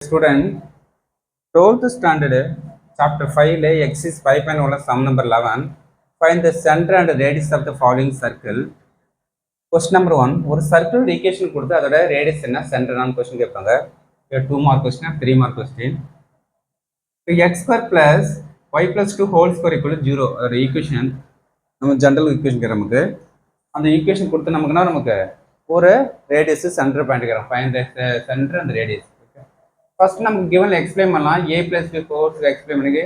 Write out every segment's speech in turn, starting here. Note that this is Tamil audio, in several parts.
Student, 12th standard, chapter 5, exercise 5.1, sum number 11. Find the center and radius of the following circle. Question number 1, ஒரு circle equation கொடுத்து அதோட radius என்ன சென்டர்னான கொஸ்டின் கேட்பாங்க. 2 mark question, 3 mark question. x square plus y plus 2 whole square equal to 0. அதோட ஈக்குவேஷன் நம்ம ஜெனரல் ஈக்குவேஷன் நமக்கு அந்த ஈக்குவேஷன் கொடுத்து நமக்குன்னா நமக்கு ஒரு ரேடியஸ் சென்டர் பாயிண்ட் கேட்குறோம். ஃபைண்ட் த சென்டர் அந்த ரேடியஸ். ஃபர்ஸ்ட் நமக்கு கிவன் எக்ஸ்பிளைன் பண்ணலாம். a plus b force explain பண்ணி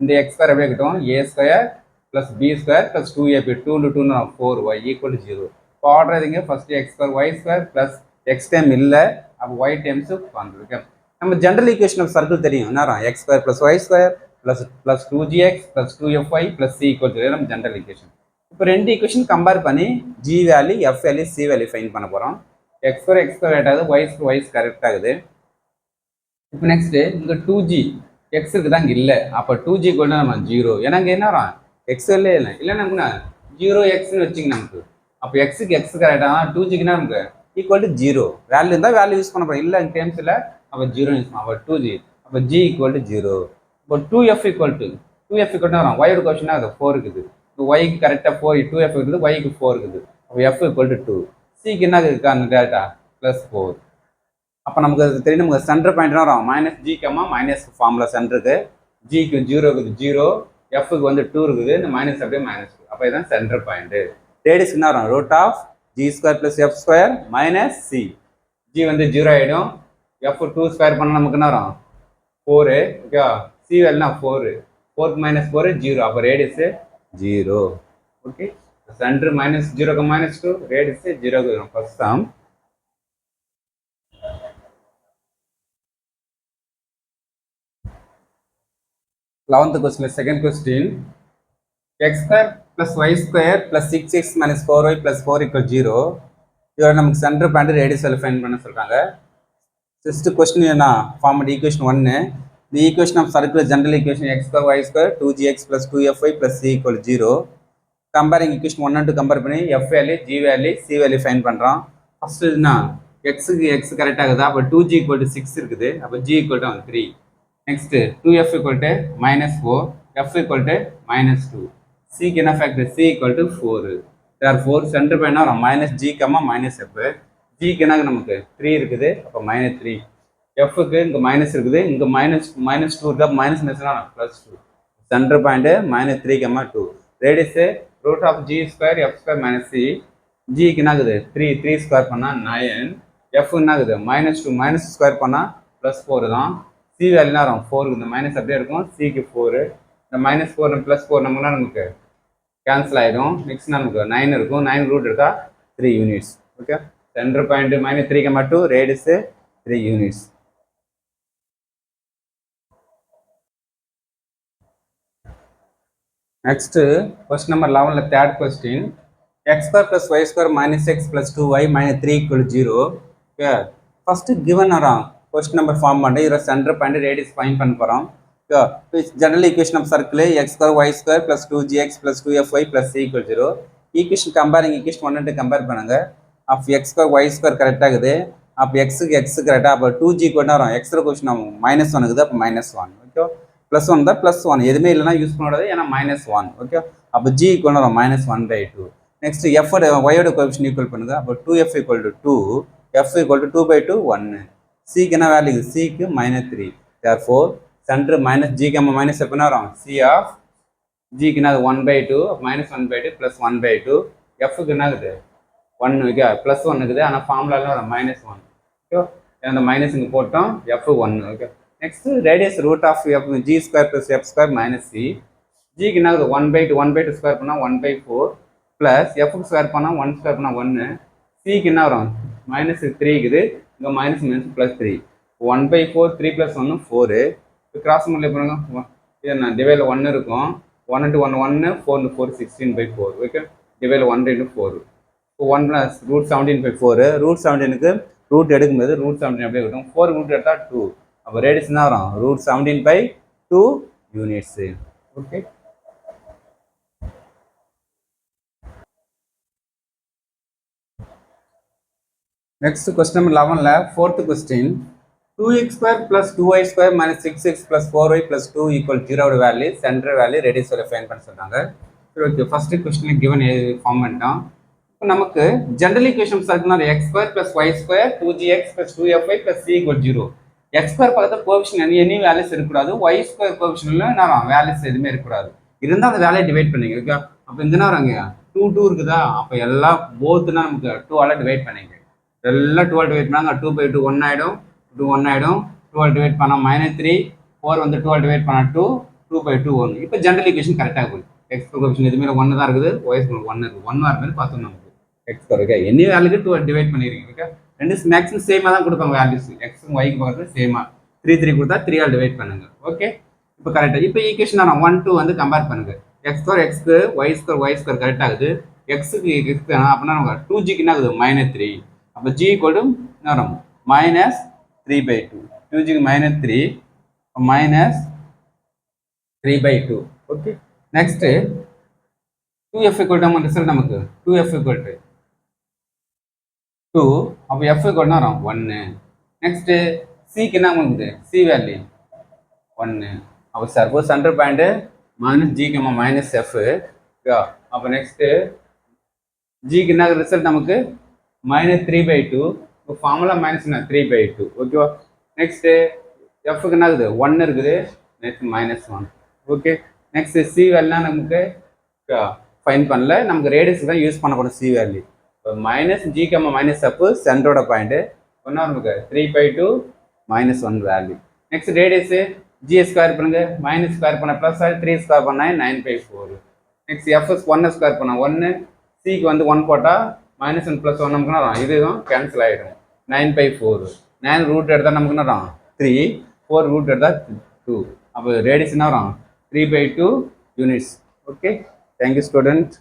இந்த x ஸ்கொயர் அப்படியே கிட்டும். a square plus b square plus 2ab 2 into 2 4y equal to 0. இப்போ ஆர்டர் எதுங்க first x square y square plus x time இல்லை, அப்போ y டைம்ஸ் வந்துருக்கு. நம்ம ஜென்ரல் ஈக்குவேஷன் ஆஃப் சர்க்கிள் தெரியும் என்ன x square plus y square plus 2gx plus 2fy plus c equal to நம்ம ஜென்ரல் ஈக்குவேஷன். இப்போ ரெண்டு ஈக்குவேஷன் கம்பேர் பண்ணி g value f value c value find பண்ண போகிறோம். x ஸ்கொயர் கரெக்ட் ஆகுது, y ஸ்கொயர் y கரெக்ட் ஆகுது. இப்போ நெக்ஸ்ட் இங்கே 2g எக்ஸ் இருக்குதா இங்கே இல்லை, அப்போ 2g கூட நம்ம 0. ஏன்னா இங்கே என்ன வரும் எக்ஸ் இல்லை இல்லைன்னா 0x வச்சுங்க நமக்கு. அப்போ எக்ஸுக்கு எக்ஸ் கரெக்டாக 2gக்குன்னா நமக்கு ஈக்குவல் டு 0 வேல்யூ இருந்தால் வேல்யூ யூஸ் பண்ண போகிறோம். இல்லை டேர்ம்ஸ் இல்லை, அப்போ 0 யூஸ் பண்ணோம். அப்போ 2g, அப்போ g ஈக்குவல் டு 0. இப்போ 2f ஈக்குவல் டு வரும். ஒயோட கொஸ்டினா அது 4 இருக்குது. இப்போ ஒய்க்கு கரெக்டாக 4 2f இருக்குது, ஒய்க்கு 4 இருக்குது. அப்போ f ஈக்குவல் டு 2. சிக்கு என்ன இருக்குது அந்த டேட்டா ப்ளஸ் 4. அப்போ நமக்கு அது தெரியும். நமக்கு சென்டர் பாயிண்ட் வரும் மைனஸ் ஜி கம்மா மைனஸ் ஃபார்முலா சென்டருக்கு. ஜிக்கு 0 இருக்குது 0, எஃப்க்கு வந்து 2 இருக்குது, இந்த மைனஸ் அப்படியே மைனஸ் 2. அப்போ இதுதான் சென்டர் பாயிண்ட். ரேடியஸ் என்ன வரும் root of G square plus F square minus C. G வந்து 0 ஆகிடும். எஃப் 2 ஸ்கொயர் பண்ணால் நமக்கு என்ன வரும் 4. ஓகே, சி வேல்னா 4, 4 மைனஸ் 4 0. அப்போ radius 0. Okay, center minus 0 minus 2, radius 0 வரும். First sum. Eleventh question, second question. X square plus y square plus 6x minus 4y plus 4 equal 0. இதோட நமக்கு சென்டர் பாயிண்ட் ரேடியஸ் ஃபைண்ட் பண்ண சொல்றாங்க. ஃபர்ஸ்ட் क्वेश्चन என்ன form equation 1. the equation of circular general equation x square y square 2gx plus 2fy plus c equal 0. Comparing equation 1 and 2 compare பண்ணி f value g value c value find பண்றோம். ஃபர்ஸ்ட் என்ன xக்கு x கரெக்ட் ஆகுதா, அப்ப 2g = 6 இருக்குது, அப்ப g = 3. Next 2f = -4, f = -2. c க்கு என்ன factor c = 4. therefore centre point வரும் -g, -f. g க்கு என்ன நமக்கு 3 இருக்குது, அப்ப -3. f க்கு இங்க மைனஸ் இருக்குது, இங்க -2 இருக்கா, மைனஸ் மைனஸ்னா +2. Center point -3, 2. Radius root of g square f square minus c. g க்கு என்ன ஆகுது 3 ஸ்கொயர் பண்ணா 9. f என்ன ஆகுது -2 மைனஸ் ஸ்கொயர் பண்ணா +4 தான். சி வேல்யூ என்ன வரும் 4, இந்த மைனஸ் அப்படியே இருக்கும். சிக்கு 4, இந்த -4 +4 நமக்கு கேன்சல் ஆயிடும். நெக்ஸ்ட் நமக்கு 9 இருக்கும். 9 ரூட் எடுத்தா 3 units. Okay, center point -3, 2, radius 3 units. Next question number 11ல third question. x square plus y square minus x plus 2y minus 3 equal 0. Okay, first given வரும் கொஸ்டின் நம்பர் ஃபார்ம் பண்ணி இதில் சென்டர் பாயிண்ட் ரேடியஸ் ஃபைண்ட் பண்ண போகிறோம். General equation of circle x square y square plus 2gx plus 2fy plus c equal 0. Equation comparing equation 1 and 2 compare பண்ணுங்க. Of x square y square correct ஆகுது, அப்போ எக்ஸுக்கு எக்ஸ் கரெக்டாக, அப்போ 2g கொண்டு வரும். எக்ஸில் கொஸ்டின் -1 இருக்குது, அப்போ -1. ஓகே, +1 தான், +1 எதுவுமே இல்லைனா யூஸ் பண்ணக்கூடாது, ஏன்னா -1. ஓகே, அப்போ g கொண்டு வரும் -1/2. நெக்ஸ்ட் f ஒயோட கோஎஃபிஷியன்ட் ஈக்குவல் பண்ணுங்க. அப்போ 2f = 2, f = 2/2 1. c என்ன வேல்யூ, c க்கு -3. therefore சென்டர் -g, -f என்ன வரும் c ஆஃப் g க்கு என்ன 1/2, -1/2 + 1/2. f க்கு என்ன இருக்குது 1, ஓகே +1 இருக்குது, ஆனால் ஃபார்முலால வரும் -1. ஓகே, அந்த மைனஸ் இங்கே போட்டோம், f 1. Okay, next radius root of f g square + f square - c. g க்கு என்ன ஆகுது 1/2 ஸ்கொயர் பண்ணால் 1/4 ப்ளஸ் f ஸ்கொயர் பண்ணால் 1 ஸ்கொயர் பண்ணால் 1. c க்கு என்ன வரும் -3 இருக்குது, இங்கே -3. 1/4 3 + 1 4. கிராஸ் மல்டிப்ளை பண்ணுங்க, இது என்ன டிவைடில் 1 இருக்கும். 1 × 1 1, 4 × 4 16/4. ஓகே, டிவைடில் 1 × 4. இப்போ 1 + √17/4. √17க்கு ரூட் எடுக்கும்போது √17 அப்படியே இருக்கும். 4 ரூட் எடுத்தால் 2. அப்போ ரேடியஸ் என்ன வரும் √17/2 units. Okay, next question number 11ல 4th question. 2x square plus 2y square minus 6x plus 4y plus 2 equal 0 value centre value radius value find பண்ண சொல்றாங்க. சரி okay, first question given form பண்ணிட்டோம். இப்போ நமக்கு general equation circular x square plus y square 2gx plus 2fy plus c equal 0. x square பக்கத்துல கோஎஃபிஷியன்ட் எனி வேல்யூஸ் இருக்கக்கூடாது, y square கோஎஃபிஷியன்ட்ல நான் வேல்யூஸ் எதுவுமே இருக்கக்கூடாது. இருந்தால் அந்த வேலையை டிவைட் பண்ணிங்க. ஓகே, அப்போ இங்கே என்ன வராங்க 2 2 இருக்குதா, அப்போ எல்லாம் போத்துனா நமக்கு 2ஆல் டிவைட் பண்ணிங்க. எல்லாம் 2ஆல் டிவைட் பண்ணாங்க 2 by 2 1 ஆகிடும், 2 1 ஆகிடும். 2ஆல் டிவைட் பண்ணால் -3, 4 வந்து 2ஆல் டிவைட் பண்ணால் 2, 2 by 2 1. இப்போ ஜெனரல் ஈக்குவேஷன் கரெக்டாக போகுது. எக்ஸ் கோஎஃபிஷியன்ட் எதுவுமே 1 தான் இருக்குது, ஒய் ஸ்கொயர் 1 இருக்குது. 1 வர மாதிரி பார்த்தோம் நமக்கு எக்ஸ் ஸ்கொயர். ஓகே, எனி வேல்யூக்கு 2 டிவைட் பண்ணிடுறீங்க. ஓகே, ரெண்டு மேக்ஸிமம் சேமாக தான் கொடுப்பாங்க வேல்யூஸ், எக்ஸும் ஒய்க்கு பக்கத்தில் சேமாக 3 3 கொடுத்தா 3ஆல் டிவைட் பண்ணுங்க. ஓகே, இப்போ கரெக்டாக. இப்போ ஈக்குவேஷன் நான் 1 2 வந்து கம்பேர் பண்ணுங்க. எக்ஸ் ஸ்கொயர் எக்ஸ்க்கு, ஒய் ஸ்கொயர் கரெக்ட் ஆகுது. எக்ஸுக்கு எக்ஸ் அப்படின்னா நமக்கு 2ஜிக்கு என்ன ஆகுது -3. அப்போ ஜி ஈக்குவல் டு என்ன வரும் -3/2. 2ஜிக்கு -3 -3/2. Okay, next 2f equal to result நமக்கு 2f ஈக்குவல் டு 2. அப்போ f ஈக்குவல் டு வரும் 1. நெக்ஸ்ட் சிக்கு என்ன இருக்குது, சி வேல்யூ 1. அப்போ suppose centre point -g, -f. அப்போ நெக்ஸ்ட் ஜிக்கு என்ன ரிசல்ட் நமக்கு -3/2. இப்போ ஃபார்முலா -3/2. ஓகேவா. நெக்ஸ்ட் எஃப்க்கு என்ன இருக்குது 1 இருக்குது, நெக்ஸ்ட் -1. ஓகே, நெக்ஸ்ட் சி வேல்யூனா நமக்கு ஃபைன் பண்ணல, நமக்கு ரேடியஸ் தான் யூஸ் பண்ண போகிறோம் சி வேல்யூ. இப்போ -g, -f சென்டரோட பாயிண்ட் ஒன்றா நமக்கு 3/2 -1 value. Next radius G square பண்ணுங்க, மைனஸ் ஸ்கொயர் பண்ண ப்ளஸ் 3 ஸ்கொயர் பண்ணா 9/4. நெக்ஸ்ட் எஃப்எஸ் 1 ஸ்கொயர் பண்ண 1, சிக்கு வந்து 1 போட்டால் -1 + 1 நமக்குன்னா இதுவும் கேன்சல் ஆகிடும். 9/4. 9 ரூட் எடுத்தால் நமக்கு என்ன வரும் 3, 4 ரூட் எடுத்தால் 2. அப்போ ரேடியஸ் என்ன வரும் 3/2 யூனிட்ஸ். Okay, thank you student.